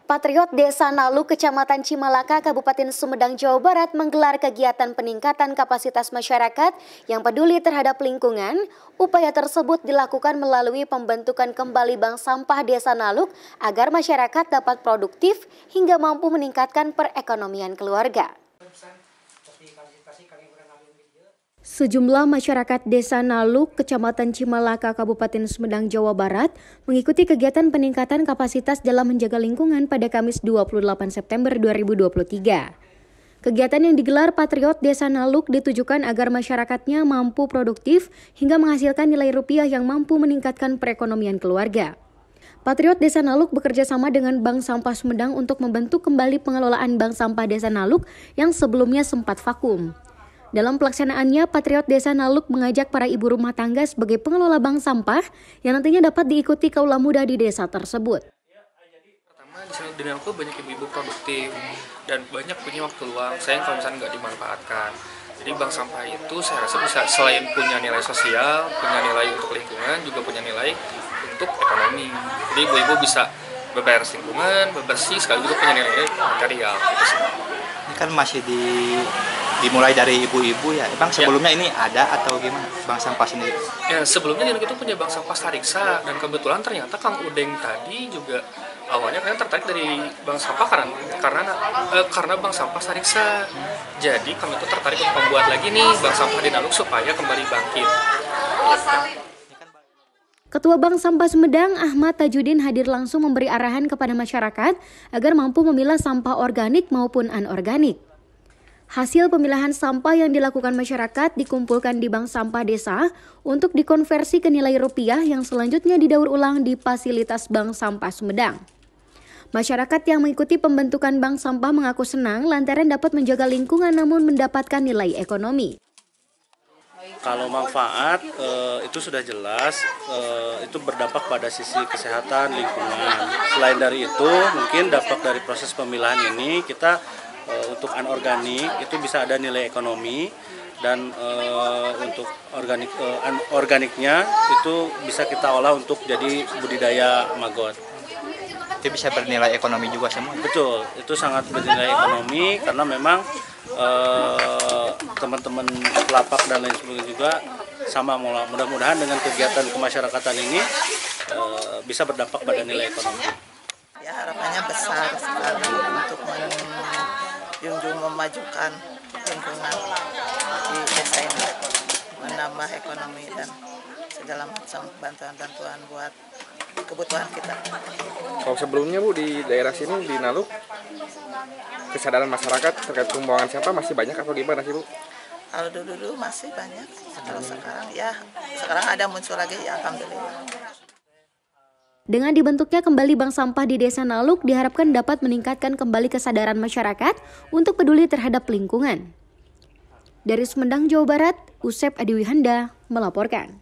Patriot Desa Naluk, Kecamatan Cimalaka, Kabupaten Sumedang, Jawa Barat menggelar kegiatan peningkatan kapasitas masyarakat yang peduli terhadap lingkungan. Upaya tersebut dilakukan melalui pembentukan kembali bank sampah Desa Naluk agar masyarakat dapat produktif hingga mampu meningkatkan perekonomian keluarga. Sejumlah masyarakat Desa Naluk, Kecamatan Cimalaka, Kabupaten Sumedang, Jawa Barat mengikuti kegiatan peningkatan kapasitas dalam menjaga lingkungan pada Kamis 28 September 2023. Kegiatan yang digelar Patriot Desa Naluk ditujukan agar masyarakatnya mampu produktif hingga menghasilkan nilai rupiah yang mampu meningkatkan perekonomian keluarga. Patriot Desa Naluk bekerja sama dengan Bank Sampah Sumedang untuk membentuk kembali pengelolaan Bank Sampah Desa Naluk yang sebelumnya sempat vakum. Dalam pelaksanaannya, Patriot Desa Naluk mengajak para ibu rumah tangga sebagai pengelola bank sampah yang nantinya dapat diikuti kaula muda di desa tersebut. Pertama, di sini di Naluk banyak ibu-ibu produktif dan banyak punya waktu luang, sayang kalau misalnya nggak dimanfaatkan. Jadi bank sampah itu saya rasa bisa selain punya nilai sosial, punya nilai untuk lingkungan, juga punya nilai untuk ekonomi. Jadi ibu-ibu bisa beberes lingkungan, bebersih, sekali juga punya nilai material. Ini kan masih dimulai dari ibu-ibu ya. Bang, sebelumnya ini ada atau gimana bank sampah sendiri? Ya, sebelumnya di kita punya bank sampah Stariksa, dan kebetulan ternyata Kang Udeng tadi juga awalnya kan tertarik dari bank sampah karena bank sampah Stariksa. Jadi kami itu tertarik untuk membuat lagi nih bank sampah di Naluk supaya kembali bangkit. Ketua Bank Sampah Sumedang, Ahmad Tajudin, hadir langsung memberi arahan kepada masyarakat agar mampu memilah sampah organik maupun anorganik. Hasil pemilahan sampah yang dilakukan masyarakat dikumpulkan di bank sampah desa untuk dikonversi ke nilai rupiah yang selanjutnya didaur ulang di fasilitas Bank Sampah Sumedang. Masyarakat yang mengikuti pembentukan bank sampah mengaku senang lantaran dapat menjaga lingkungan namun mendapatkan nilai ekonomi. Kalau manfaat itu sudah jelas, itu berdampak pada sisi kesehatan lingkungan. Selain dari itu, mungkin dampak dari proses pemilahan ini kita untuk anorganik itu bisa ada nilai ekonomi, dan untuk organiknya itu bisa kita olah untuk jadi budidaya maggot. Itu bisa bernilai ekonomi juga semua? Betul, itu sangat bernilai ekonomi karena memang teman-teman pelapak dan lain sebagainya juga sama. Mudah-mudahan dengan kegiatan kemasyarakatan ini bisa berdampak pada nilai ekonomi. Ya, harapannya besar sekali untuk menjunjung memajukan lingkungan di desa ini, menambah ekonomi dan segala macam bantuan-bantuan buat kebutuhan kita. Kalau sebelumnya Bu di daerah sini di Naluk, kesadaran masyarakat terkait pembuangan sampah masih banyak atau gimana sih Bu? Kalau dulu masih banyak, kalau sekarang ada muncul lagi, ya alhamdulillah. Dengan dibentuknya kembali bank sampah di Desa Naluk diharapkan dapat meningkatkan kembali kesadaran masyarakat untuk peduli terhadap lingkungan. Dari Sumedang, Jawa Barat, Usep Adiwihanda melaporkan.